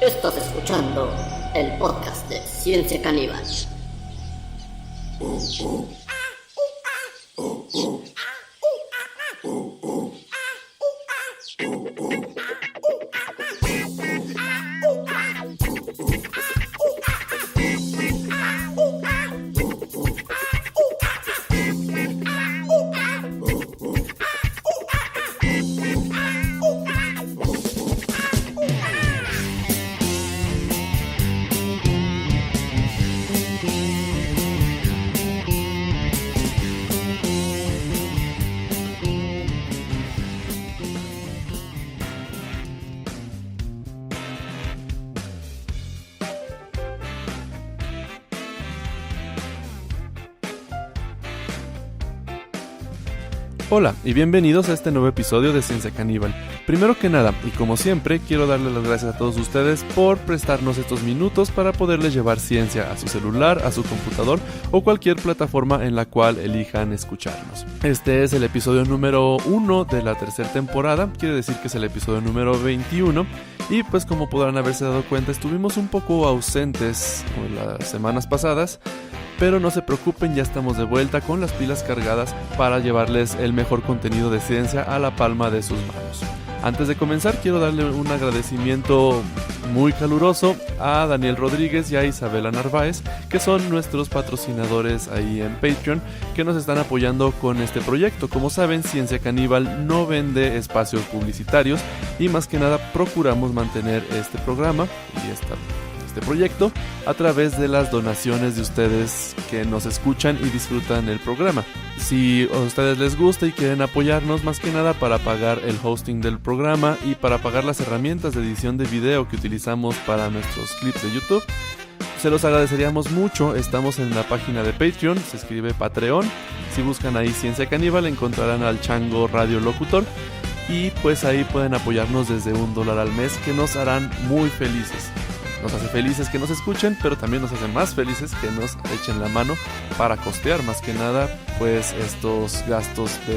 Estás escuchando el podcast de Ciencia Caníbal. Hola y bienvenidos a este nuevo episodio de Ciencia Caníbal. Primero que nada, y como siempre, quiero darles las gracias a todos ustedes por prestarnos estos minutos para poderles llevar ciencia a su celular, a su computador o cualquier plataforma en la cual elijan escucharnos. Este es el episodio número 1 de la tercera temporada, quiere decir que es el episodio número 21. Y pues como podrán haberse dado cuenta, estuvimos un poco ausentes las semanas pasadas, pero no se preocupen, ya estamos de vuelta con las pilas cargadas para llevarles el mejor contenido de ciencia a la palma de sus manos. Antes de comenzar, quiero darle un agradecimiento muy caluroso a Daniel Rodríguez y a Isabela Narváez, que son nuestros patrocinadores ahí en Patreon, que nos están apoyando con este proyecto. Como saben, Ciencia Caníbal no vende espacios publicitarios y más que nada procuramos mantener este programa y este proyecto a través de las donaciones de ustedes que nos escuchan y disfrutan el programa. Si a ustedes les gusta y quieren apoyarnos, más que nada para pagar el hosting del programa y para pagar las herramientas de edición de video que utilizamos para nuestros clips de YouTube, se los agradeceríamos mucho. Estamos en la página de Patreon, se escribe Patreon. Si buscan ahí Ciencia Caníbal encontrarán al Chango Radio Locutor y pues ahí pueden apoyarnos desde $1 al mes, que nos harán muy felices. Nos hace felices que nos escuchen, pero también nos hace más felices que nos echen la mano para costear más que nada pues estos gastos de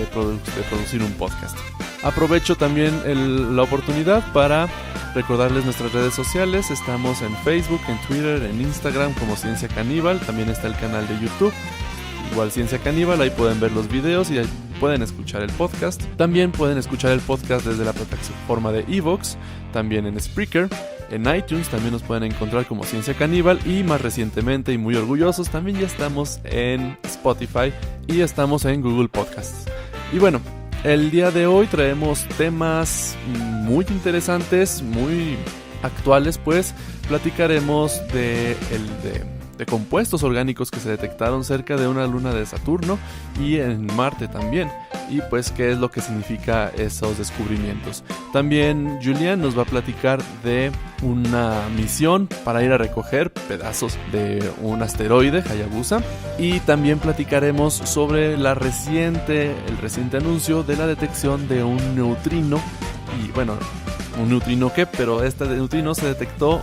producir un podcast. Aprovecho también la oportunidad para recordarles nuestras redes sociales. Estamos en Facebook, en Twitter, en Instagram como Ciencia Caníbal. También está el canal de YouTube, igual Ciencia Caníbal, ahí pueden ver los videos y ahí pueden escuchar el podcast. También pueden escuchar el podcast desde la plataforma de Evox, también en Spreaker. En iTunes también nos pueden encontrar como Ciencia Caníbal y más recientemente y muy orgullosos también ya estamos en Spotify y estamos en Google Podcasts. Y bueno, el día de hoy traemos temas muy interesantes, muy actuales, pues platicaremos de compuestos orgánicos que se detectaron cerca de una luna de Saturno y en Marte también, y pues qué es lo que significa esos descubrimientos. También Julián nos va a platicar de una misión para ir a recoger pedazos de un asteroide, Hayabusa, y también platicaremos sobre el reciente anuncio de la detección de un neutrino, y bueno, un neutrino pero este neutrino se detectó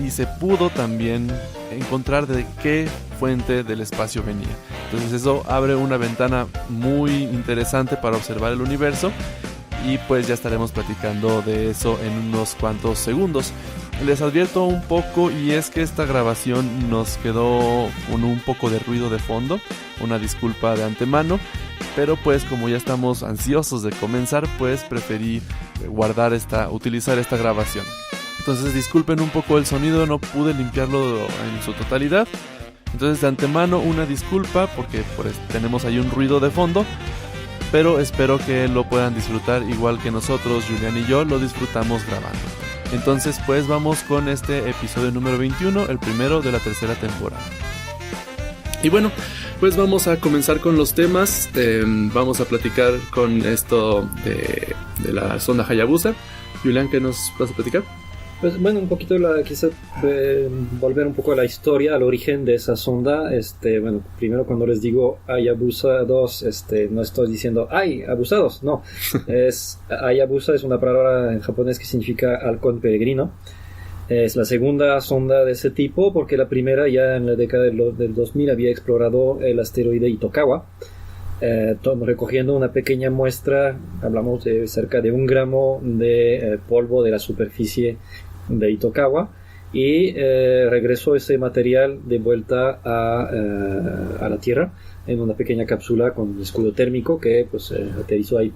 y se pudo también encontrar de qué fuente del espacio venía. Entonces eso abre una ventana muy interesante para observar el universo y pues ya estaremos platicando de eso en unos cuantos segundos. Les advierto un poco, y es que esta grabación nos quedó con un poco de ruido de fondo, una disculpa de antemano, pero pues como ya estamos ansiosos de comenzar, pues preferí utilizar esta grabación. Entonces disculpen un poco el sonido, no pude limpiarlo en su totalidad. Entonces de antemano una disculpa porque pues, tenemos ahí un ruido de fondo, pero espero que lo puedan disfrutar igual que nosotros, Julián y yo, lo disfrutamos grabando. Entonces pues vamos con este episodio número 21, el primero de la tercera temporada. Y bueno, pues vamos a comenzar con los temas. Vamos a platicar con esto de la sonda Hayabusa. Julián, ¿qué nos vas a platicar? Pues bueno, un poquito quizá volver un poco a la historia, al origen de esa sonda. Bueno, primero cuando les digo Hayabusa 2, no estoy diciendo ¡ay, abusados! No, Hayabusa es una palabra en japonés que significa halcón peregrino. Es la segunda sonda de ese tipo porque la primera ya en la década del 2000 había explorado el asteroide Itokawa, recogiendo una pequeña muestra, hablamos de cerca de 1 gramo de polvo de la superficie de Itokawa, y regresó ese material de vuelta a la Tierra en una pequeña cápsula con escudo térmico que pues aterrizó ahí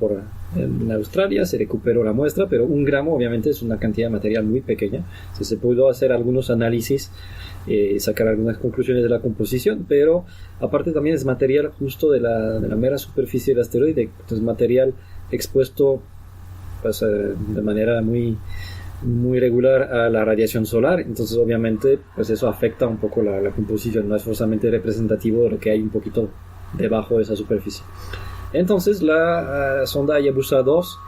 en Australia. Se recuperó la muestra, pero 1 gramo obviamente es una cantidad de material muy pequeña. Se pudo hacer algunos análisis, sacar algunas conclusiones de la composición, pero aparte también es material justo de la mera superficie del asteroide, es material expuesto pues, de manera muy regular a la radiación solar. Entonces obviamente pues eso afecta un poco la composición, no es forzosamente representativo de lo que hay un poquito debajo de esa superficie. Entonces la sonda Hayabusa 2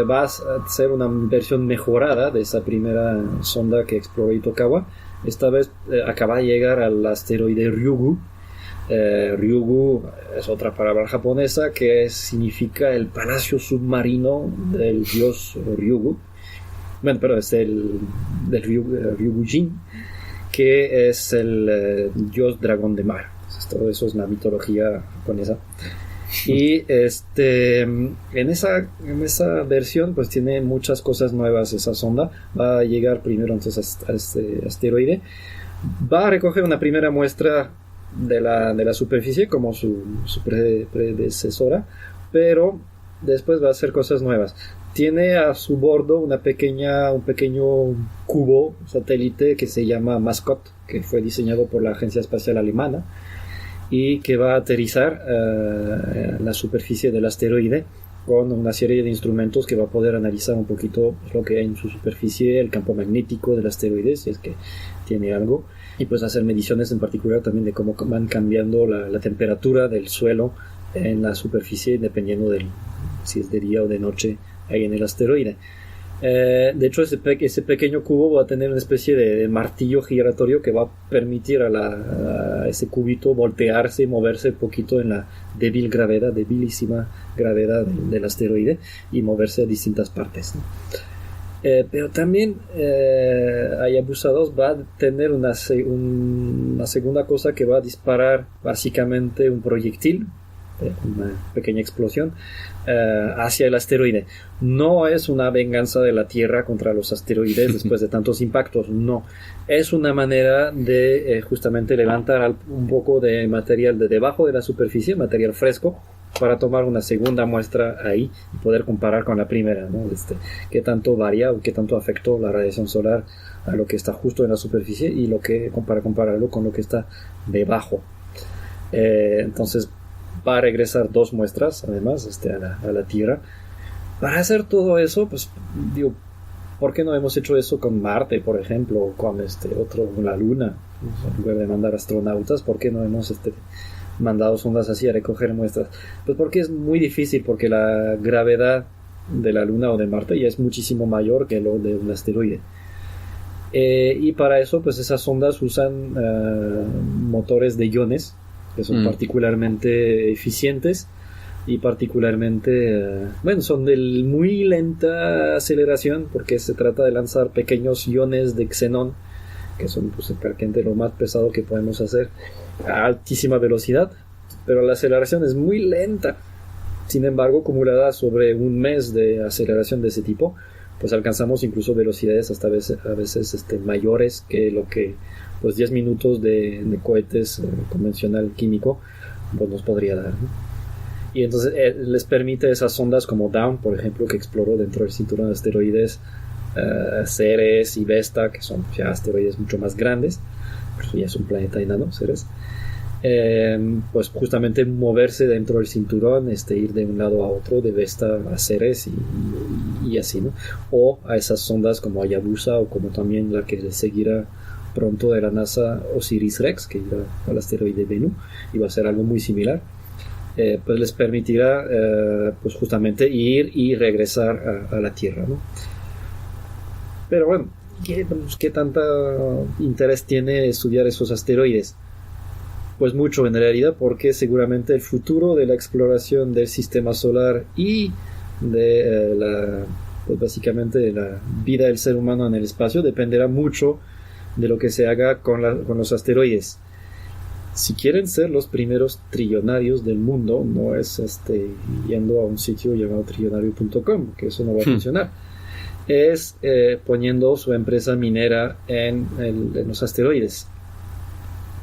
va a ser una versión mejorada de esa primera sonda que exploró Itokawa. Esta vez acaba de llegar al asteroide Ryugu. Ryugu es otra palabra japonesa que significa el palacio submarino del dios Ryugu. Bueno, pero es del Ryugujin, que es el dios dragón de mar. Entonces, todo eso es la mitología japonesa. Y en esa versión pues tiene muchas cosas nuevas. Esa sonda va a llegar primero entonces a este asteroide, va a recoger una primera muestra de la superficie como su predecesora, pero después va a hacer cosas nuevas. Tiene a su bordo un pequeño cubo satélite que se llama Mascot, que fue diseñado por la Agencia Espacial Alemana y que va a aterrizar en la superficie del asteroide con una serie de instrumentos que va a poder analizar un poquito lo que hay en su superficie, el campo magnético del asteroide, si es que tiene algo, y pues hacer mediciones en particular también de cómo van cambiando la temperatura del suelo en la superficie dependiendo si es de día o de noche ahí en el asteroide. De hecho ese pequeño cubo va a tener una especie de martillo giratorio que va a permitir a ese cubito voltearse y moverse un poquito en la debilísima gravedad del asteroide y moverse a distintas partes, ¿no? Pero también Hayabusa 2 va a tener una segunda cosa que va a disparar básicamente un proyectil, una pequeña explosión hacia el asteroide. No es una venganza de la Tierra contra los asteroides después de tantos impactos, no. Es una manera de justamente levantar un poco de material de debajo de la superficie, material fresco, para tomar una segunda muestra ahí y poder comparar con la primera, ¿no? Qué tanto varía o qué tanto afectó la radiación solar a lo que está justo en la superficie y para compararlo con lo que está debajo. Entonces va a regresar 2 muestras además a la Tierra. Para hacer todo eso, pues digo, ¿por qué no hemos hecho eso con Marte, por ejemplo, o con con la Luna? En lugar de mandar astronautas, ¿por qué no hemos mandado sondas así a recoger muestras? Pues porque es muy difícil, porque la gravedad de la Luna o de Marte ya es muchísimo mayor que lo de un asteroide. Y para eso, pues esas sondas usan motores de iones que son particularmente eficientes y particularmente son de muy lenta aceleración, porque se trata de lanzar pequeños iones de xenón, que son pues prácticamente lo más pesado que podemos hacer, a altísima velocidad, pero la aceleración es muy lenta. Sin embargo, acumulada sobre 1 mes de aceleración de ese tipo, pues alcanzamos incluso velocidades hasta a veces mayores que lo que pues 10 minutos de cohetes convencional químico pues nos podría dar, ¿no? Y entonces les permite esas sondas como Dawn, por ejemplo, que exploró dentro del cinturón de asteroides, Ceres y Vesta, que son ya asteroides mucho más grandes, pero ya es un planeta enano, Ceres, pues justamente moverse dentro del cinturón, ir de un lado a otro, de Vesta a Ceres y así, ¿no? O a esas sondas como Hayabusa, o como también la que le seguirá pronto de la NASA, Osiris-Rex, que irá al asteroide Bennu, y va a ser algo muy similar. Pues les permitirá pues justamente ir y regresar a la Tierra, ¿no? Pero bueno, ¿qué tanto interés tiene estudiar esos asteroides? Pues mucho en realidad, porque seguramente el futuro de la exploración del sistema solar y de pues básicamente de la vida del ser humano en el espacio dependerá mucho de lo que se haga con los asteroides. Si quieren ser los primeros trillonarios del mundo, no es yendo a un sitio llamado trillonario.com, que eso no va a funcionar. es poniendo su empresa minera en los asteroides.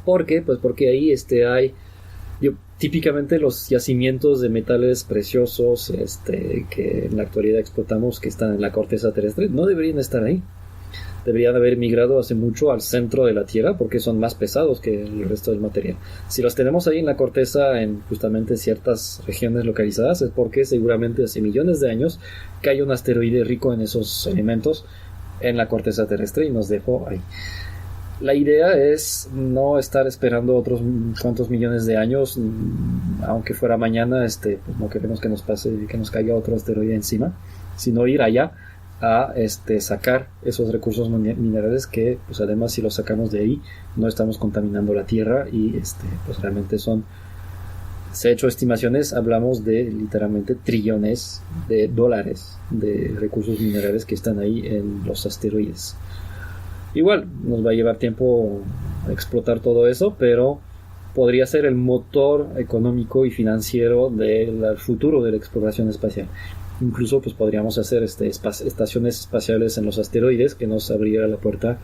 ¿Por qué? Pues porque ahí hay típicamente los yacimientos de metales preciosos que en la actualidad explotamos, que están en la corteza terrestre, no deberían estar ahí. Deberían haber migrado hace mucho al centro de la Tierra porque son más pesados que el resto del material. Si los tenemos ahí en la corteza, en justamente ciertas regiones localizadas, es porque seguramente hace millones de años cayó un asteroide rico en esos elementos en la corteza terrestre y nos dejó ahí. La idea es no estar esperando otros cuantos millones de años, aunque fuera mañana, pues no queremos que nos pase, que nos caiga otro asteroide encima, sino ir allá a sacar esos recursos minerales que, pues además, si los sacamos de ahí, no estamos contaminando la tierra y pues realmente se ha hecho estimaciones, hablamos de literalmente trillones de dólares de recursos minerales que están ahí en los asteroides. Igual nos va a llevar tiempo explotar todo eso, pero podría ser el motor económico y financiero del futuro de la exploración espacial. Incluso pues podríamos hacer estaciones espaciales en los asteroides que nos abriera la puerta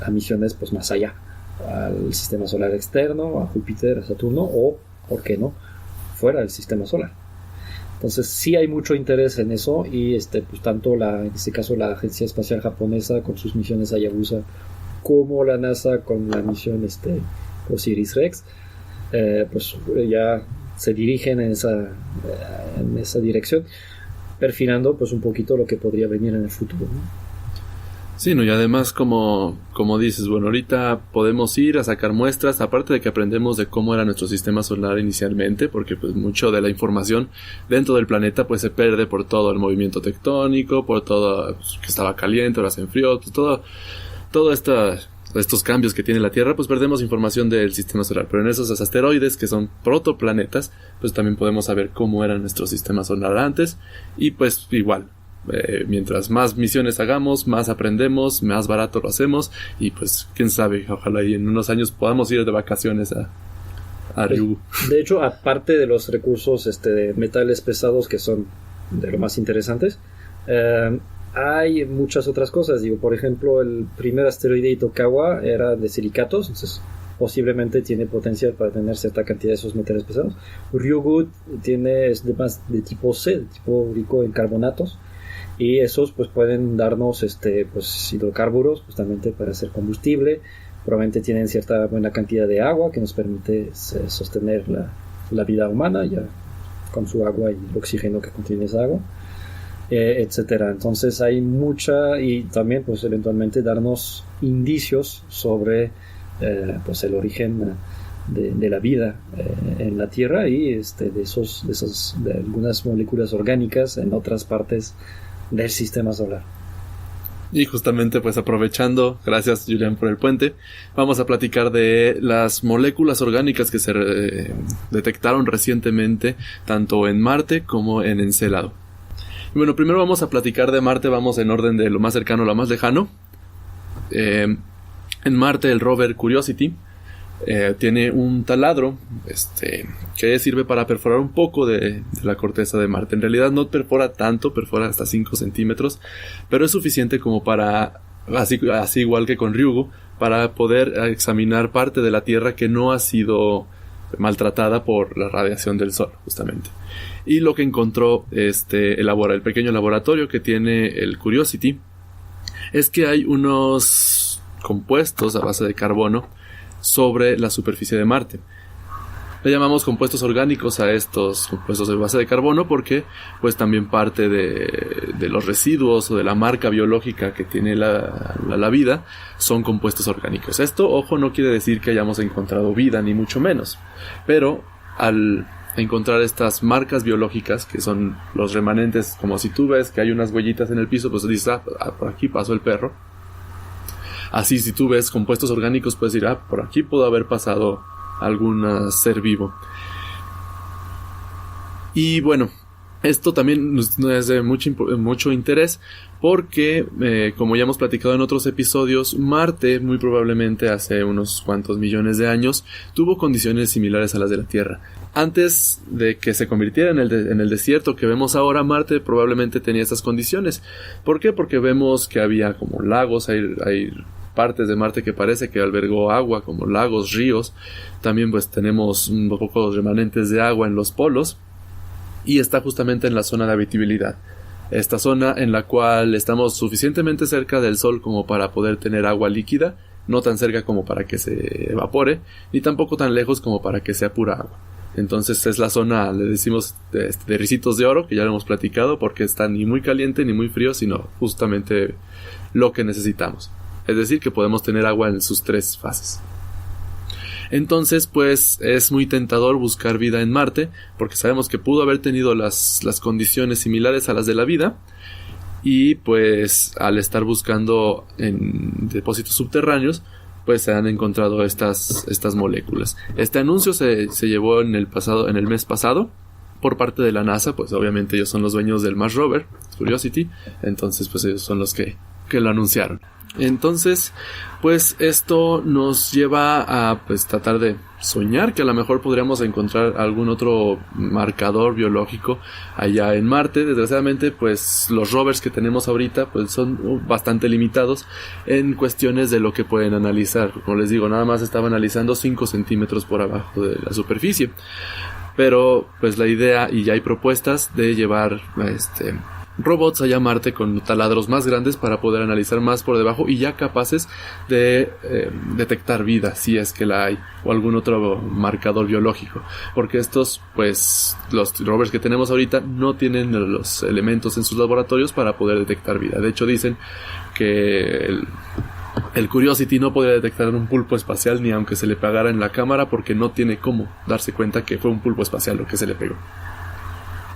a misiones pues más allá, al sistema solar externo, a Júpiter, a Saturno o, ¿por qué no?, fuera del sistema solar. Entonces sí hay mucho interés en eso y pues tanto en este caso la Agencia Espacial Japonesa con sus misiones Hayabusa como la NASA con la misión OSIRIS-REx pues ya se dirigen en esa dirección, perfilando pues un poquito lo que podría venir en el futuro, ¿no? Sí, no, y además como dices, bueno, ahorita podemos ir a sacar muestras, aparte de que aprendemos de cómo era nuestro sistema solar inicialmente, porque pues mucho de la información dentro del planeta pues se pierde por todo el movimiento tectónico, por todo pues, que estaba caliente, ahora se enfrió, pues, todo estos cambios que tiene la Tierra, pues perdemos información del sistema solar, pero en esos asteroides que son protoplanetas, pues también podemos saber cómo era nuestro sistema solar antes, y pues igual. Mientras más misiones hagamos, más aprendemos, más barato lo hacemos y pues quién sabe, ojalá y en unos años podamos ir de vacaciones a Ryugu. De hecho, aparte de los recursos de metales pesados que son de lo más interesantes, hay muchas otras cosas. Por ejemplo, el primer asteroide Itokawa era de silicatos, entonces posiblemente tiene potencial para tener cierta cantidad de esos metales pesados. Ryugu es de tipo C, de tipo rico en carbonatos. Y esos pues pueden darnos pues hidrocarburos justamente para hacer combustible. Probablemente tienen cierta buena cantidad de agua que nos permite sostener la vida humana ya con su agua y el oxígeno que contiene esa agua, etcétera. Entonces hay mucha, y también pues eventualmente darnos indicios sobre pues el origen de la vida en la Tierra y de algunas moléculas orgánicas en otras partes del sistema solar. Y justamente pues aprovechando, gracias Julián por el puente, vamos a platicar de las moléculas orgánicas que se detectaron recientemente tanto en Marte como en Encélado. Y bueno, primero vamos a platicar de Marte, vamos en orden de lo más cercano a lo más lejano. En Marte el rover Curiosity tiene un taladro que sirve para perforar un poco de la corteza de Marte. En realidad no perfora tanto, perfora hasta 5 centímetros, pero es suficiente como para, así igual que con Ryugu, para poder examinar parte de la Tierra que no ha sido maltratada por la radiación del Sol, justamente. Y lo que encontró el pequeño laboratorio que tiene el Curiosity es que hay unos compuestos a base de carbono sobre la superficie de Marte. Le llamamos compuestos orgánicos a estos compuestos de base de carbono porque pues también parte de los residuos o de la marca biológica que tiene la vida son compuestos orgánicos. Esto, ojo, no quiere decir que hayamos encontrado vida ni mucho menos, pero al encontrar estas marcas biológicas que son los remanentes, como si tú ves que hay unas huellitas en el piso, pues dices, por aquí pasó el perro. Así, si tú ves compuestos orgánicos, puedes decir, por aquí pudo haber pasado algún ser vivo. Y bueno, esto también es de mucho interés porque, como ya hemos platicado en otros episodios, Marte, muy probablemente hace unos cuantos millones de años, tuvo condiciones similares a las de la Tierra. Antes de que se convirtiera en el desierto que vemos ahora, Marte probablemente tenía estas condiciones. ¿Por qué? Porque vemos que había como lagos, hay partes de Marte que parece que albergó agua, como lagos, ríos. También pues tenemos un poco remanentes de agua en los polos, y está justamente en la zona de habitabilidad. Esta zona en la cual estamos suficientemente cerca del Sol como para poder tener agua líquida, no tan cerca como para que se evapore, ni tampoco tan lejos como para que sea pura agua. Entonces es la zona, le decimos, de ricitos de oro, que ya lo hemos platicado, porque está ni muy caliente ni muy frío, sino justamente lo que necesitamos. Es decir, que podemos tener agua en sus 3 fases. Entonces, pues, es muy tentador buscar vida en Marte, porque sabemos que pudo haber tenido las condiciones similares a las de la vida, y pues, al estar buscando en depósitos subterráneos, pues se han encontrado estas moléculas. Este anuncio se llevó en el mes pasado, por parte de la NASA. Pues obviamente ellos son los dueños del Mars Rover, Curiosity, entonces pues ellos son los que lo anunciaron. Entonces, pues esto nos lleva a pues tratar de soñar que a lo mejor podríamos encontrar algún otro marcador biológico allá en Marte. Desgraciadamente, pues los rovers que tenemos ahorita pues son bastante limitados en cuestiones de lo que pueden analizar. Como les digo, nada más estaba analizando 5 centímetros por abajo de la superficie. Pero pues la idea, y ya hay propuestas de llevar robots allá a Marte con taladros más grandes para poder analizar más por debajo y ya capaces de detectar vida, si es que la hay, o algún otro marcador biológico, porque estos, pues los rovers que tenemos ahorita no tienen los elementos en sus laboratorios para poder detectar vida. De hecho dicen que el Curiosity no podría detectar un pulpo espacial ni aunque se le pegara en la cámara, porque no tiene cómo darse cuenta que fue un pulpo espacial lo que se le pegó.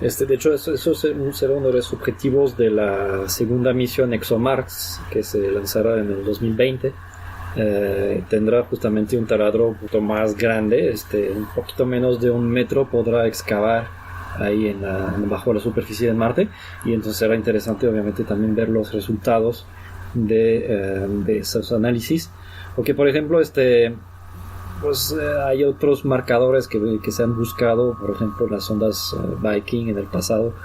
De hecho, eso será uno de los objetivos de la segunda misión ExoMars, que se lanzará en el 2020. Tendrá justamente un taladro un poquito más grande, un poquito menos de 1 metro, podrá excavar ahí bajo la superficie de Marte, y entonces será interesante obviamente también ver los resultados de esos análisis, porque por ejemplo pues hay otros marcadores que se han buscado, por ejemplo las sondas Viking en el pasado,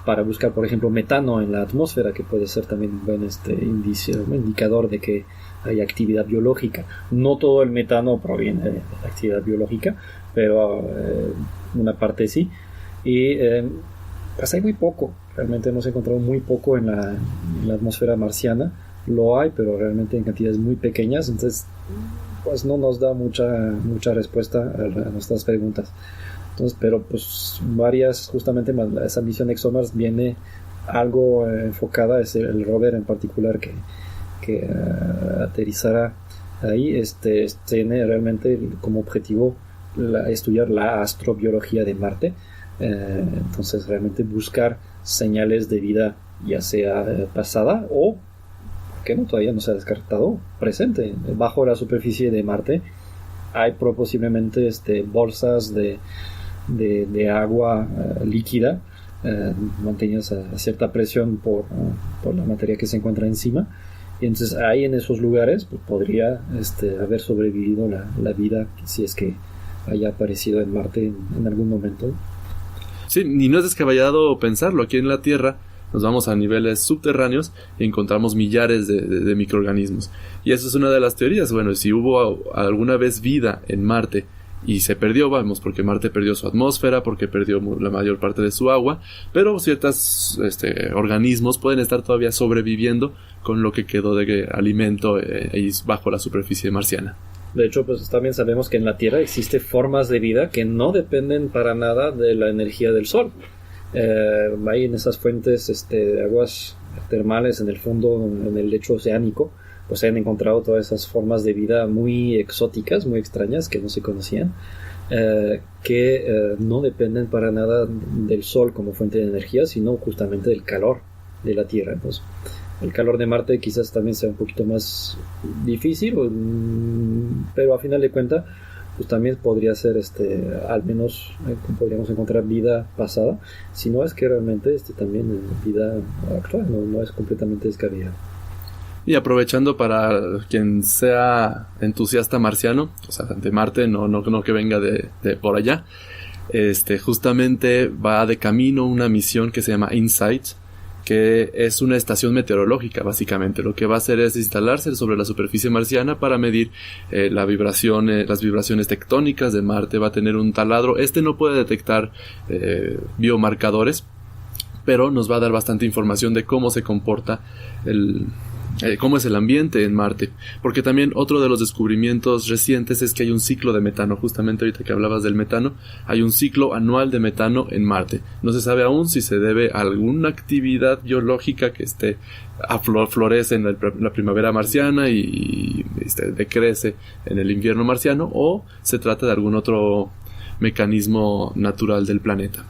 para buscar por ejemplo metano en la atmósfera, que puede ser también un buen un indicador de que hay actividad biológica. No todo el metano proviene de la actividad biológica, pero una parte sí, y pues hay muy poco, realmente hemos encontrado muy poco en la atmósfera marciana. Lo hay, pero realmente en cantidades muy pequeñas, entonces pues no nos da mucha respuesta a nuestras preguntas. Entonces, pero pues justamente esa misión ExoMars viene algo enfocada, es el rover en particular que aterrizará ahí, tiene realmente como objetivo estudiar la astrobiología de Marte. Entonces realmente buscar señales de vida, ya sea pasada o que no, todavía no se ha descartado, presente bajo la superficie de Marte. Hay posiblemente bolsas de agua líquida mantenidas a cierta presión por la materia que se encuentra encima, y entonces ahí en esos lugares pues, podría haber sobrevivido la vida, si es que haya aparecido en Marte en algún momento. Sí, ni no es descabellado pensarlo. Aquí en la Tierra nos vamos a niveles subterráneos y encontramos millares de microorganismos. Y eso es una de las teorías. Bueno, si hubo alguna vez vida en Marte y se perdió, vamos, porque Marte perdió su atmósfera, porque perdió la mayor parte de su agua, pero ciertos organismos pueden estar todavía sobreviviendo con lo que quedó de alimento bajo la superficie marciana. De hecho, pues también sabemos que en la Tierra existen formas de vida que no dependen para nada de la energía del Sol. Ahí en esas fuentes de aguas termales en el fondo, en el lecho oceánico, pues se han encontrado todas esas formas de vida muy exóticas, muy extrañas, que no se conocían, que no dependen para nada del Sol como fuente de energía, sino justamente del calor de la Tierra. Entonces, el calor de Marte quizás también sea un poquito más difícil, pero a final de cuentas pues también podría ser al menos podríamos encontrar vida pasada, si no es que realmente también vida actual no es completamente descabellado. Y aprovechando para quien sea entusiasta marciano, o sea, de Marte, no que venga de por allá, justamente va de camino una misión que se llama InSight, que es una estación meteorológica. Básicamente lo que va a hacer es instalarse sobre la superficie marciana para medir las vibraciones tectónicas de Marte. Va a tener un taladro. No puede detectar biomarcadores, pero nos va a dar bastante información de cómo se comporta cómo es el ambiente en Marte, porque también otro de los descubrimientos recientes es que hay un ciclo de metano. Justamente ahorita que hablabas del metano, hay un ciclo anual de metano en Marte. No se sabe aún si se debe a alguna actividad biológica que florece en la primavera marciana y decrece en el invierno marciano, o se trata de algún otro mecanismo natural del planeta.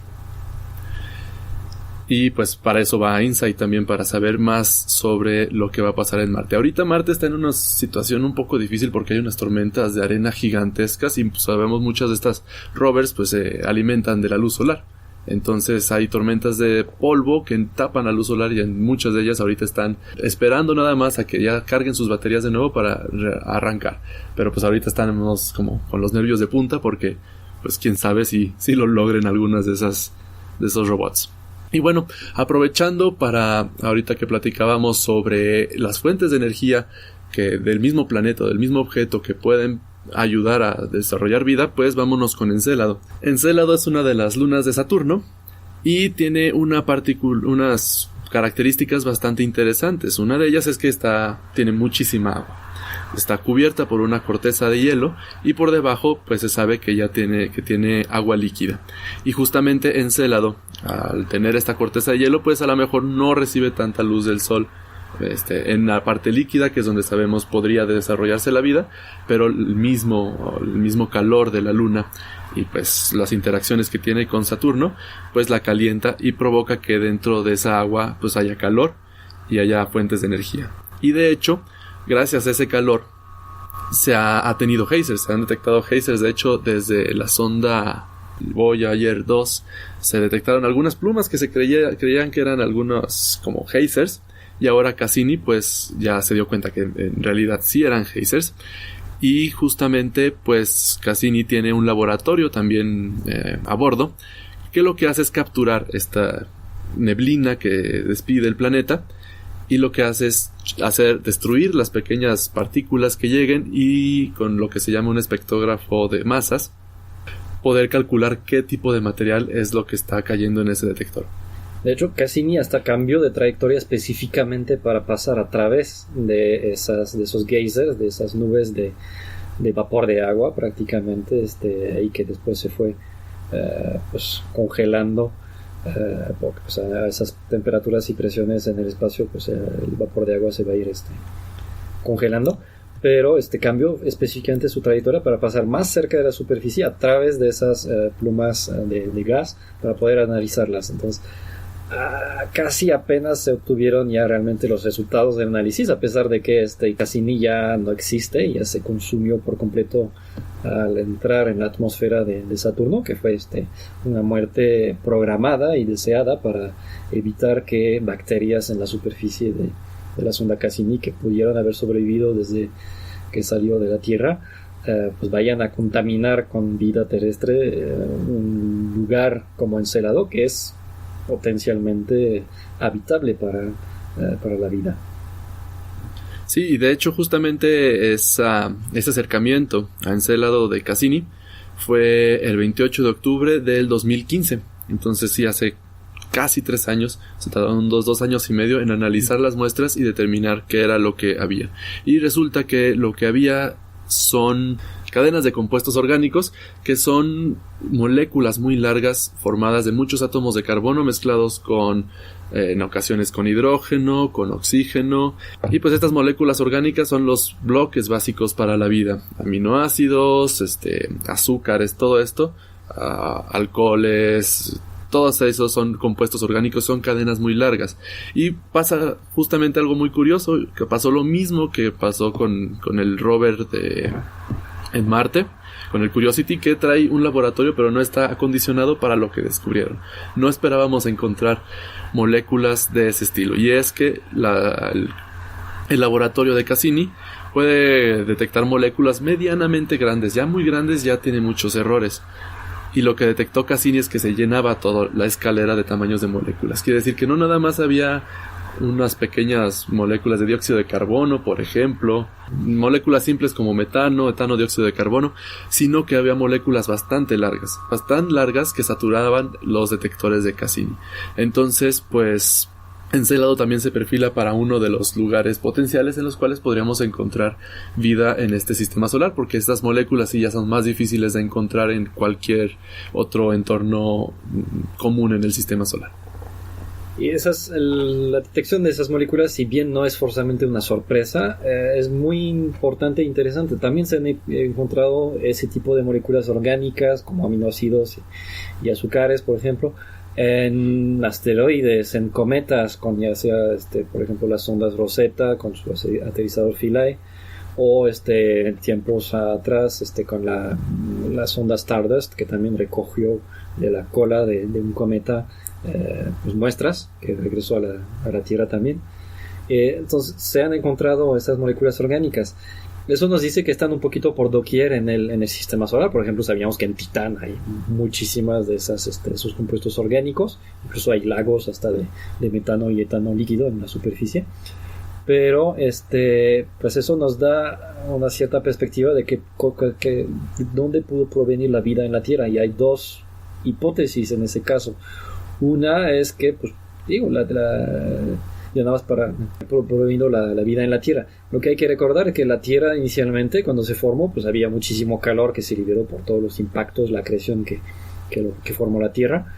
Y pues para eso va a InSight también, para saber más sobre lo que va a pasar en Marte. Ahorita Marte está en una situación un poco difícil porque hay unas tormentas de arena gigantescas y pues, sabemos muchas de estas rovers pues se alimentan de la luz solar. Entonces hay tormentas de polvo que tapan la luz solar y muchas de ellas ahorita están esperando nada más a que ya carguen sus baterías de nuevo para arrancar. Pero pues ahorita estamos como con los nervios de punta porque pues quién sabe si lo logren algunas de esos robots. Y bueno, aprovechando para ahorita que platicábamos sobre las fuentes de energía que del mismo planeta, del mismo objeto, que pueden ayudar a desarrollar vida, pues vámonos con Encélado. Encélado es una de las lunas de Saturno y tiene unas características bastante interesantes. Una de ellas es que tiene muchísima agua. Está cubierta por una corteza de hielo y por debajo pues se sabe que ya tiene agua líquida. Y justamente Encélado, al tener esta corteza de hielo, pues a lo mejor no recibe tanta luz del sol en la parte líquida, que es donde sabemos podría desarrollarse la vida, pero el mismo calor de la luna y pues las interacciones que tiene con Saturno pues la calienta y provoca que dentro de esa agua pues haya calor y haya fuentes de energía. Y de hecho, gracias a ese calor se ha tenido geysers, se han detectado geysers. De hecho, desde la sonda Voyager 2 se detectaron algunas plumas que se creían que eran algunos como geysers, y ahora Cassini pues ya se dio cuenta que en realidad sí eran geysers. Y justamente pues Cassini tiene un laboratorio también a bordo, que lo que hace es capturar esta neblina que despide el planeta, y lo que hace es destruir las pequeñas partículas que lleguen, y con lo que se llama un espectrógrafo de masas poder calcular qué tipo de material es lo que está cayendo en ese detector. De hecho, Cassini hasta cambió de trayectoria específicamente para pasar a través de esos geysers, de esas nubes de vapor de agua prácticamente, ahí que después se fue pues congelando. Porque pues, a esas temperaturas y presiones en el espacio, pues el vapor de agua se va a ir congelando. Pero cambió específicamente su trayectoria para pasar más cerca de la superficie a través de esas plumas de gas, para poder analizarlas. Entonces casi apenas se obtuvieron ya realmente los resultados del análisis, a pesar de que Cassini ya no existe, ya se consumió por completo al entrar en la atmósfera de Saturno, que fue una muerte programada y deseada para evitar que bacterias en la superficie de la sonda Cassini, que pudieron haber sobrevivido desde que salió de la Tierra, pues vayan a contaminar con vida terrestre un lugar como Encélado, que es potencialmente habitable para la vida. Sí, y de hecho justamente ese acercamiento a Encélado de Cassini fue el 28 de octubre del 2015. Entonces sí, hace casi 3 años, se tardaron 2 años y medio en analizar las muestras y determinar qué era lo que había. Y resulta que lo que había son cadenas de compuestos orgánicos, que son moléculas muy largas formadas de muchos átomos de carbono mezclados con en ocasiones con hidrógeno, con oxígeno, y pues estas moléculas orgánicas son los bloques básicos para la vida: aminoácidos, azúcares, todo esto, alcoholes. Todos esos son compuestos orgánicos, son cadenas muy largas. Y pasa justamente algo muy curioso, que pasó lo mismo que pasó con el rover en Marte, con el Curiosity, que trae un laboratorio pero no está acondicionado para lo que descubrieron. No esperábamos encontrar moléculas de ese estilo, y es que el laboratorio de Cassini puede detectar moléculas medianamente grandes. Ya muy grandes ya tiene muchos errores. Y lo que detectó Cassini es que se llenaba toda la escalera de tamaños de moléculas. Quiere decir que no nada más había unas pequeñas moléculas de dióxido de carbono, por ejemplo, moléculas simples como metano, etano, dióxido de carbono, sino que había moléculas bastante largas que saturaban los detectores de Cassini. Entonces, pues, Encélado también se perfila para uno de los lugares potenciales en los cuales podríamos encontrar vida en este sistema solar, porque estas moléculas sí ya son más difíciles de encontrar en cualquier otro entorno común en el sistema solar. Y la detección de esas moléculas, si bien no es forzosamente una sorpresa, es muy importante e interesante. También se han encontrado ese tipo de moléculas orgánicas como aminoácidos y azúcares, por ejemplo, en asteroides, en cometas, con ya sea por ejemplo las sondas Rosetta con su aterrizador Philae, o en tiempos atrás con la sonda Stardust, que también recogió de la cola de un cometa pues muestras que regresó a la Tierra también. Entonces se han encontrado estas moléculas orgánicas. Eso nos dice que están un poquito por doquier en el sistema solar. Por ejemplo, sabíamos que en Titán hay muchísimas de esos compuestos orgánicos. Incluso hay lagos hasta de metano y etano líquido en la superficie. Pero pues eso nos da una cierta perspectiva de que dónde pudo provenir la vida en la Tierra. Y hay dos hipótesis en ese caso. Una es que, pues, ya nada más proveniendo la vida en la Tierra. Lo que hay que recordar es que la Tierra inicialmente, cuando se formó, pues había muchísimo calor que se liberó por todos los impactos, la acreción que formó la Tierra.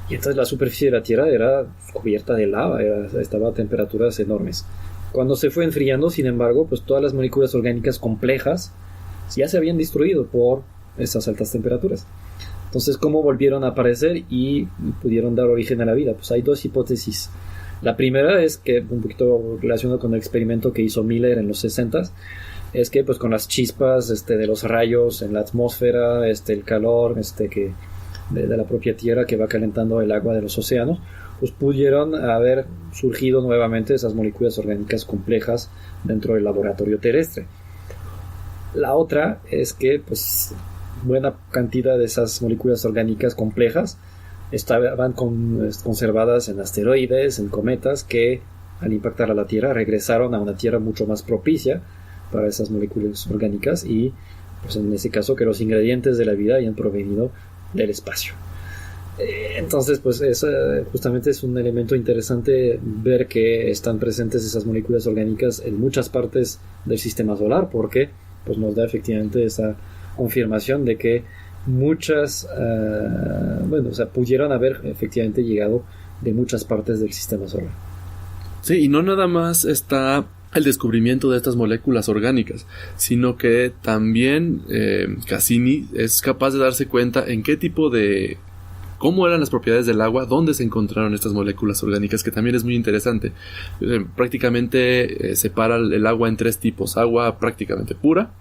Y entonces la superficie de la Tierra era cubierta de lava, estaba a temperaturas enormes. Cuando se fue enfriando, sin embargo, pues todas las moléculas orgánicas complejas ya se habían destruido por esas altas temperaturas. Entonces, ¿cómo volvieron a aparecer y pudieron dar origen a la vida? Pues hay dos hipótesis. La primera es que, un poquito relacionado con el experimento que hizo Miller en los 60s, es que pues con las chispas de los rayos en la atmósfera, el calor que de la propia Tierra que va calentando el agua de los océanos, pues pudieron haber surgido nuevamente esas moléculas orgánicas complejas dentro del laboratorio terrestre. La otra es que pues buena cantidad de esas moléculas orgánicas complejas estaban conservadas en asteroides, en cometas, que al impactar a la Tierra regresaron a una Tierra mucho más propicia para esas moléculas orgánicas, y pues en ese caso que los ingredientes de la vida hayan provenido del espacio. Entonces pues justamente es un elemento interesante ver que están presentes esas moléculas orgánicas en muchas partes del sistema solar, porque pues nos da efectivamente esa confirmación de que muchas pudieron haber efectivamente llegado de muchas partes del sistema solar. Sí, y no nada más está el descubrimiento de estas moléculas orgánicas, sino que también Cassini es capaz de darse cuenta en qué tipo de... cómo eran las propiedades del agua, dónde se encontraron estas moléculas orgánicas, que también es muy interesante. Prácticamente separa el agua en tres tipos: agua prácticamente pura,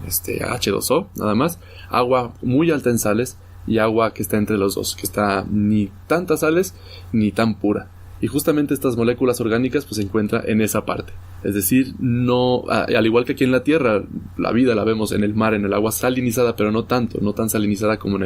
H2O nada más, agua muy alta en sales y agua que está entre los dos, que está ni tantas sales ni tan pura. Y justamente estas moléculas orgánicas pues se encuentran en esa parte. Es decir, no, al igual que aquí en la Tierra, la vida la vemos en el mar, en el agua salinizada, pero no tan salinizada como en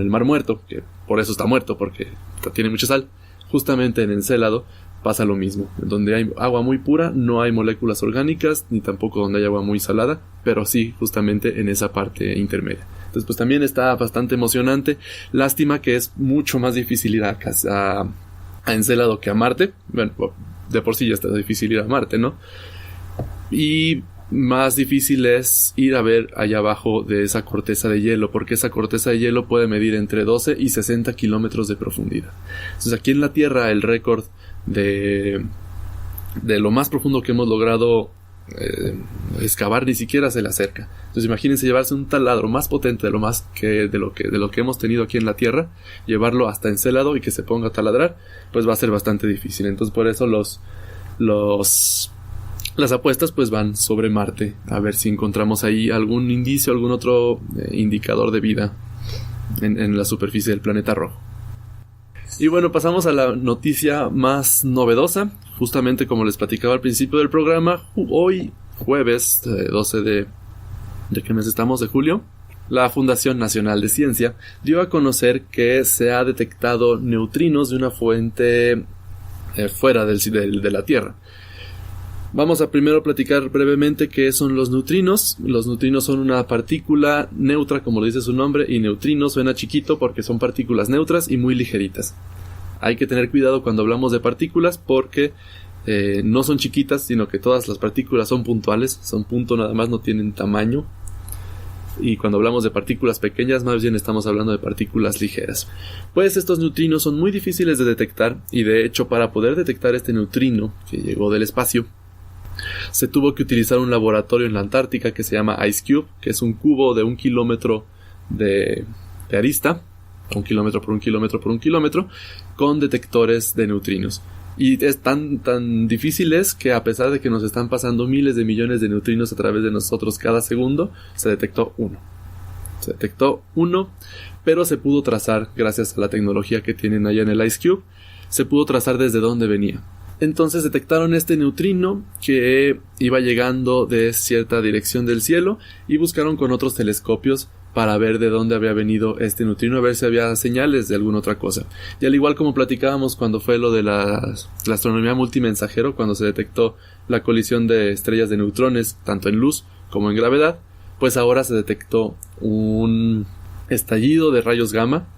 el Mar Muerto, que por eso está muerto, porque tiene mucha sal. Justamente en Encélado pasa lo mismo. Donde hay agua muy pura no hay moléculas orgánicas, ni tampoco donde hay agua muy salada, pero sí justamente en esa parte intermedia. Entonces pues también está bastante emocionante. Lástima que es mucho más difícil ir a Encélado que a Marte. Bueno, de por sí ya está difícil ir a Marte, ¿no? Y más difícil es ir a ver allá abajo de esa corteza de hielo, porque esa corteza de hielo puede medir entre 12 y 60 kilómetros de profundidad. Entonces aquí en la Tierra el récord de lo más profundo que hemos logrado excavar ni siquiera se le acerca. Entonces imagínense llevarse un taladro más potente de lo que hemos tenido aquí en la Tierra, llevarlo hasta Encélado y que se ponga a taladrar, pues va a ser bastante difícil. Entonces por eso las apuestas pues van sobre Marte, a ver si encontramos ahí algún indicio, algún otro indicador de vida en la superficie del planeta rojo. Y bueno, pasamos a la noticia más novedosa. Justamente como les platicaba al principio del programa, hoy jueves 12 ¿de qué mes estamos? De julio. La Fundación Nacional de Ciencia dio a conocer que se ha detectado neutrinos de una fuente fuera de la Tierra. Vamos a primero platicar brevemente qué son los neutrinos. Los neutrinos son una partícula neutra, como lo dice su nombre, y neutrino suena chiquito porque son partículas neutras y muy ligeritas. Hay que tener cuidado cuando hablamos de partículas porque no son chiquitas, sino que todas las partículas son puntuales, son punto nada más, no tienen tamaño. Y cuando hablamos de partículas pequeñas, más bien estamos hablando de partículas ligeras. Pues estos neutrinos son muy difíciles de detectar, y de hecho para poder detectar este neutrino que llegó del espacio, se tuvo que utilizar un laboratorio en la Antártica que se llama IceCube, que es un cubo de 1 kilómetro de arista, 1 kilómetro por 1 kilómetro por 1 kilómetro, con detectores de neutrinos. Y es tan difícil es que a pesar de que nos están pasando miles de millones de neutrinos a través de nosotros cada segundo, se detectó uno. Se detectó uno, pero se pudo trazar, gracias a la tecnología que tienen allá en el IceCube, se pudo trazar desde dónde venía. Entonces detectaron este neutrino que iba llegando de cierta dirección del cielo y buscaron con otros telescopios para ver de dónde había venido este neutrino, a ver si había señales de alguna otra cosa. Y al igual como platicábamos cuando fue lo de la astronomía multimensajero, cuando se detectó la colisión de estrellas de neutrones, tanto en luz como en gravedad, pues ahora se detectó un estallido de rayos gamma,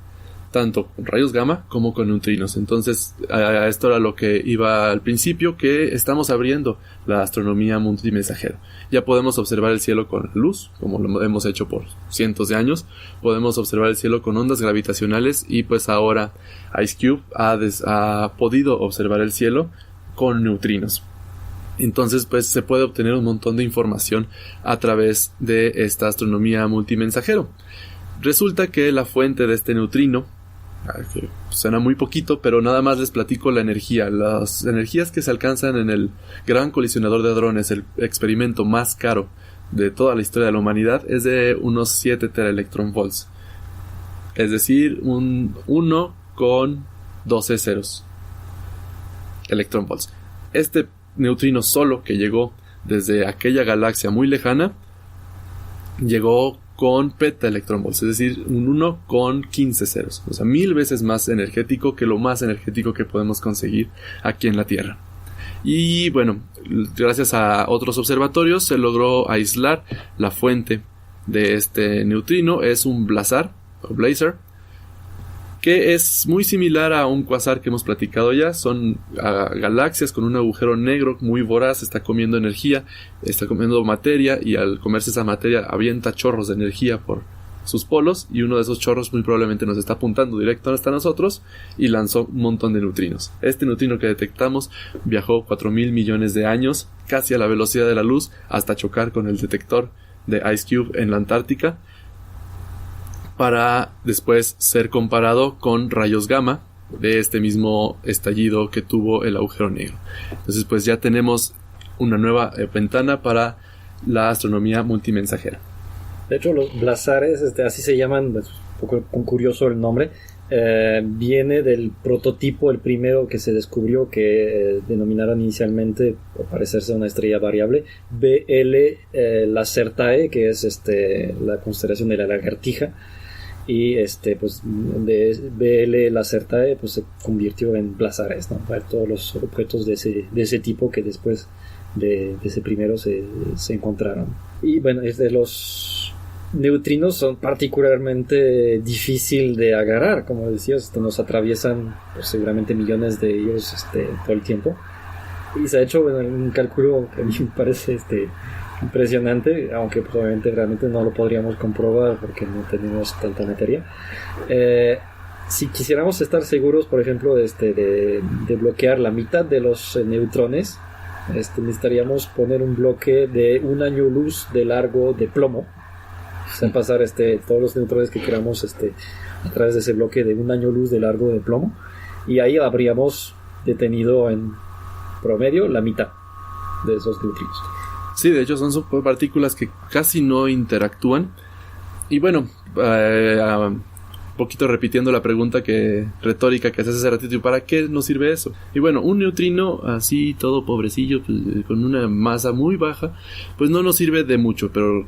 tanto con rayos gamma como con neutrinos. Entonces, a esto era lo que iba al principio, que estamos abriendo la astronomía multimensajera. Ya podemos observar el cielo con luz, como lo hemos hecho por cientos de años. Podemos observar el cielo con ondas gravitacionales y pues ahora IceCube ha podido observar el cielo con neutrinos. Entonces, pues se puede obtener un montón de información a través de esta astronomía multimensajero. Resulta que la fuente de este neutrino, que suena muy poquito, pero nada más les platico la energía. Las energías que se alcanzan en el Gran Colisionador de Hadrones, el experimento más caro de toda la historia de la humanidad, es de unos 7 teraelectronvolts. Es decir, un 1 con 12 ceros electronvolts. Este neutrino solo que llegó desde aquella galaxia muy lejana, llegó con petaelectronvolts, es decir, un 1 con 15 ceros, o sea, 1000 veces más energético que lo más energético que podemos conseguir aquí en la Tierra. Y bueno, gracias a otros observatorios se logró aislar la fuente de este neutrino. Es un blazar, o blazar, que es muy similar a un cuasar que hemos platicado ya. Son galaxias con un agujero negro muy voraz, está comiendo energía, está comiendo materia, y al comerse esa materia avienta chorros de energía por sus polos, y uno de esos chorros muy probablemente nos está apuntando directo hasta nosotros y lanzó un montón de neutrinos. Este neutrino que detectamos viajó 4.000 millones de años, casi a la velocidad de la luz, hasta chocar con el detector de IceCube en la Antártica, para después ser comparado con rayos gamma de este mismo estallido que tuvo el agujero negro. Entonces pues ya tenemos una nueva ventana para la astronomía multimensajera. De hecho, los blazares, así se llaman, es un poco curioso el nombre, viene del prototipo, el primero que se descubrió, que denominaron inicialmente, por parecerse a una estrella variable, BL Lacertae, que es la constelación de la lagartija. Y pues de BL Lacertae pues se convirtió en blazares, ¿no? Para todos los objetos de ese tipo que después de ese primero se encontraron. Y bueno, los neutrinos son particularmente difícil de agarrar, como decías, nos atraviesan pues, seguramente millones de ellos todo el tiempo. Y se ha hecho un cálculo que a mí me parece impresionante, aunque pues, obviamente realmente no lo podríamos comprobar porque no tenemos tanta materia. Si quisiéramos estar seguros, por ejemplo, de bloquear la mitad de los neutrones, necesitaríamos poner un bloque de 1 año luz de largo de plomo, o sea, pasar todos los neutrones que queramos a través de ese bloque de 1 año luz de largo de plomo, y ahí habríamos detenido en promedio la mitad de esos neutrinos. Sí, de hecho son partículas que casi no interactúan. Y bueno, poquito repitiendo la pregunta retórica que haces hace ratito, ¿y para qué nos sirve eso? Y bueno, un neutrino así todo pobrecillo, pues, con una masa muy baja, pues no nos sirve de mucho, pero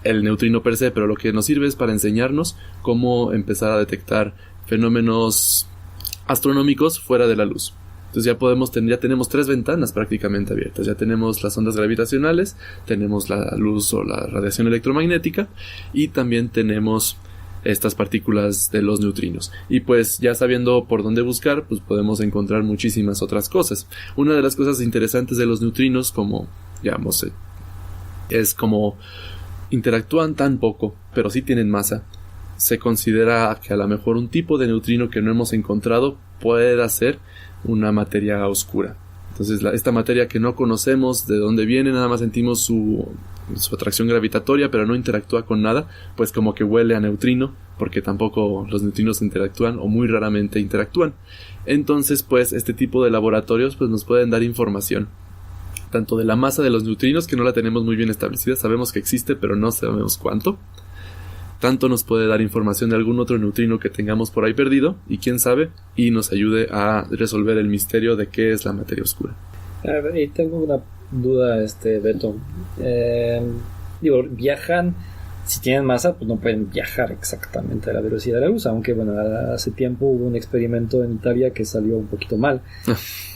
el neutrino per se, pero lo que nos sirve es para enseñarnos cómo empezar a detectar fenómenos astronómicos fuera de la luz. Entonces ya tenemos 3 ventanas prácticamente abiertas. Ya tenemos las ondas gravitacionales, tenemos la luz o la radiación electromagnética y también tenemos estas partículas de los neutrinos. Y pues ya sabiendo por dónde buscar, pues podemos encontrar muchísimas otras cosas. Una de las cosas interesantes de los neutrinos, como digamos, es como interactúan tan poco, pero sí tienen masa. Se considera que a lo mejor un tipo de neutrino que no hemos encontrado puede ser una materia oscura. Entonces esta materia que no conocemos de dónde viene, nada más sentimos su atracción gravitatoria, pero no interactúa con nada, pues como que huele a neutrino, porque tampoco los neutrinos interactúan o muy raramente interactúan. Entonces pues este tipo de laboratorios pues nos pueden dar información tanto de la masa de los neutrinos, que no la tenemos muy bien establecida, sabemos que existe pero no sabemos cuánto. Tanto nos puede dar información de algún otro neutrino que tengamos por ahí perdido, y quién sabe, y nos ayude a resolver el misterio de qué es la materia oscura. A ver, y tengo una duda, Beto. Viajan, si tienen masa, pues no pueden viajar exactamente a la velocidad de la luz, aunque bueno, hace tiempo hubo un experimento en Italia que salió un poquito mal,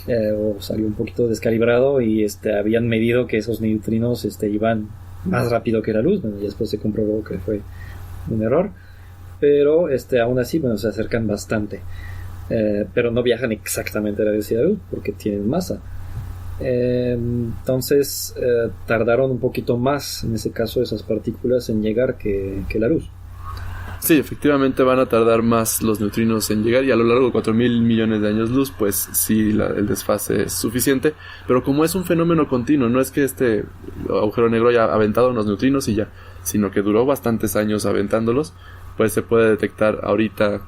o salió un poquito descalibrado, y habían medido que esos neutrinos iban más rápido que la luz. Bueno, y después se comprobó que fue un error, pero aún así se acercan bastante, pero no viajan exactamente a la velocidad de la luz porque tienen masa. Entonces tardaron un poquito más en ese caso esas partículas en llegar que la luz. Sí, efectivamente van a tardar más los neutrinos en llegar, y a lo largo de 4.000 millones de años luz, pues sí, el desfase es suficiente, pero como es un fenómeno continuo, no es que este agujero negro haya aventado unos neutrinos y ya, sino que duró bastantes años aventándolos, pues se puede detectar ahorita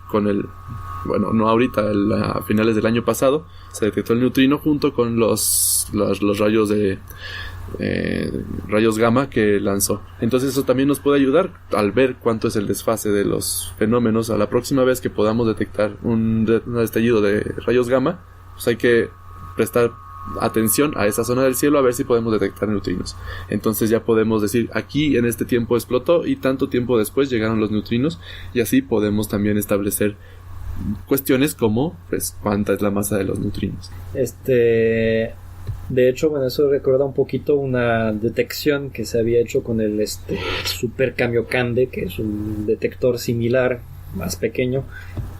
a finales del año pasado, se detectó el neutrino junto con los rayos de rayos gamma que lanzó. Entonces eso también nos puede ayudar al ver cuánto es el desfase de los fenómenos. A la próxima vez que podamos detectar un estallido de rayos gamma, pues hay que prestar atención a esa zona del cielo a ver si podemos detectar neutrinos. Entonces ya podemos decir, aquí en este tiempo explotó y tanto tiempo después llegaron los neutrinos, y así podemos también establecer cuestiones como pues cuánta es la masa de los neutrinos. De hecho, eso recuerda un poquito una detección que se había hecho con el Super Kamiokande, que es un detector similar, más pequeño,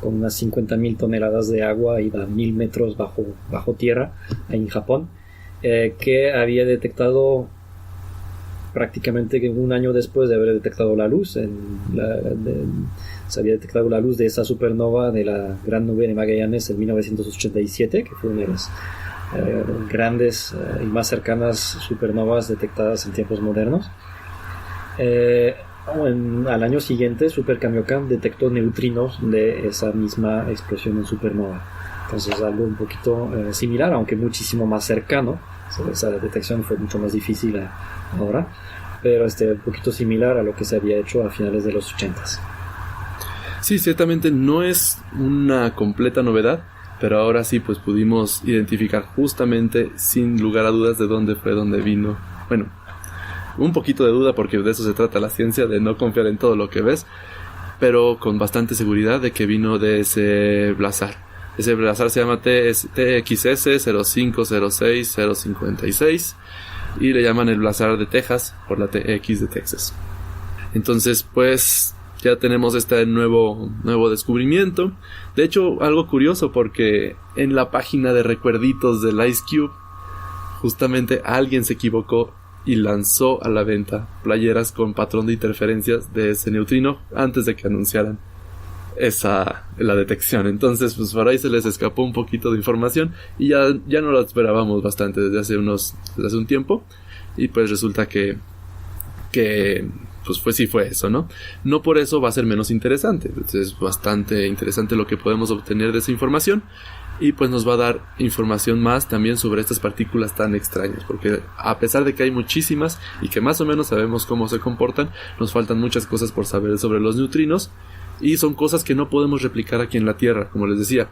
con unas 50.000 toneladas de agua, iba a 1.000 metros bajo tierra, ahí en Japón, que había detectado prácticamente un año después de haber detectado la luz. Se había detectado la luz de esa supernova de la Gran Nube de Magallanes en 1987, que fue una de las grandes y más cercanas supernovas detectadas en tiempos modernos. Al año siguiente, Super Kamiokande detectó neutrinos de esa misma explosión en supernova. Entonces algo un poquito similar, aunque muchísimo más cercano. Esa detección fue mucho más difícil ahora, pero un poquito similar a lo que se había hecho a finales de los 80s. Sí, ciertamente no es una completa novedad, pero ahora sí pues pudimos identificar justamente, sin lugar a dudas, de dónde vino. Bueno, un poquito de duda, porque de eso se trata la ciencia, de no confiar en todo lo que ves, pero con bastante seguridad de que vino de ese blazar. Ese blazar se llama TXS 0506056 y le llaman el blazar de Texas por la TX de Texas. Entonces pues ya tenemos este nuevo descubrimiento. De hecho, algo curioso, porque en la página de recuerditos del Ice Cube, justamente alguien se equivocó y lanzó a la venta playeras con patrón de interferencias de ese neutrino antes de que anunciaran la detección. Entonces pues por ahí se les escapó un poquito de información, y ya no lo esperábamos bastante desde hace un tiempo, y pues resulta que pues sí fue eso, ¿no? No por eso va a ser menos interesante. Es bastante interesante lo que podemos obtener de esa información, y pues nos va a dar información más también sobre estas partículas tan extrañas, porque a pesar de que hay muchísimas y que más o menos sabemos cómo se comportan, nos faltan muchas cosas por saber sobre los neutrinos, y son cosas que no podemos replicar aquí en la Tierra. Como les decía,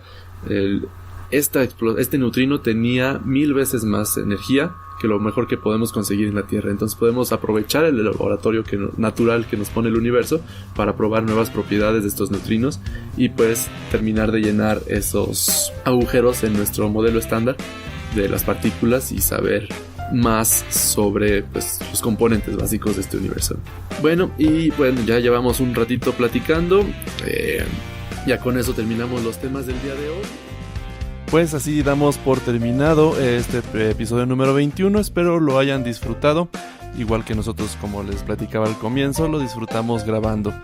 este neutrino tenía 1000 veces más energía que lo mejor que podemos conseguir en la Tierra. Entonces podemos aprovechar el laboratorio natural que nos pone el universo para probar nuevas propiedades de estos neutrinos y pues terminar de llenar esos agujeros en nuestro modelo estándar de las partículas y saber más sobre pues, los componentes básicos de este universo. Bueno, ya llevamos un ratito platicando. Ya con eso terminamos los temas del día de hoy. Pues así damos por terminado este episodio número 21. Espero lo hayan disfrutado. Igual que nosotros, como les platicaba al comienzo, lo disfrutamos grabando.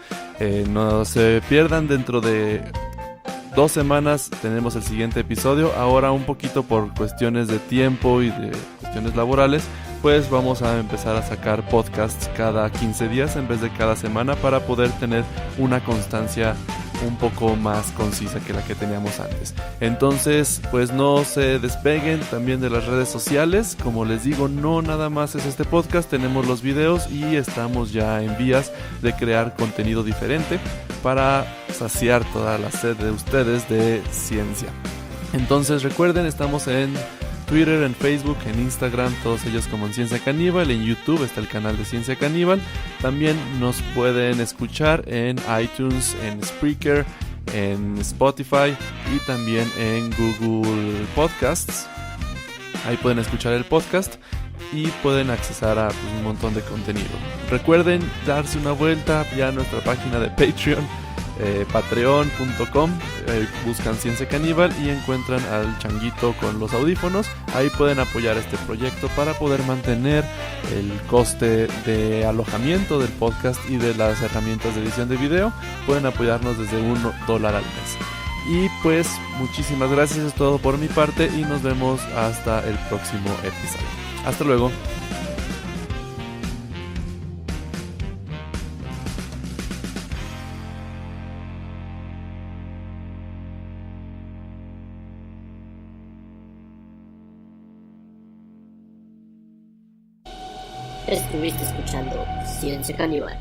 No se pierdan, dentro de 2 semanas tenemos el siguiente episodio. Ahora un poquito por cuestiones de tiempo y de cuestiones laborales, pues vamos a empezar a sacar podcasts cada 15 días en vez de cada semana para poder tener una constancia un poco más concisa que la que teníamos antes. Entonces, pues no se despeguen también de las redes sociales. Como les digo, no nada más es este podcast, tenemos los videos y estamos ya en vías de crear contenido diferente para saciar toda la sed de ustedes de ciencia. Entonces recuerden, estamos en Twitter, en Facebook, en Instagram, todos ellos como en Ciencia Caníbal. En YouTube está el canal de Ciencia Caníbal. También nos pueden escuchar en iTunes, en Spreaker, en Spotify y también en Google Podcasts. Ahí pueden escuchar el podcast y pueden accesar a un montón de contenido. Recuerden darse una vuelta ya a nuestra página de Patreon, patreon.com, buscan Ciencia Caníbal y encuentran al changuito con los audífonos. Ahí pueden apoyar este proyecto para poder mantener el coste de alojamiento del podcast y de las herramientas de edición de video. Pueden apoyarnos desde $1 al mes. Y pues muchísimas gracias, es todo por mi parte y nos vemos hasta el próximo episodio. Hasta luego. Estuviste escuchando Ciencia Caníbal.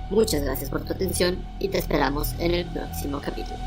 Muchas gracias por tu atención y te esperamos en el próximo capítulo.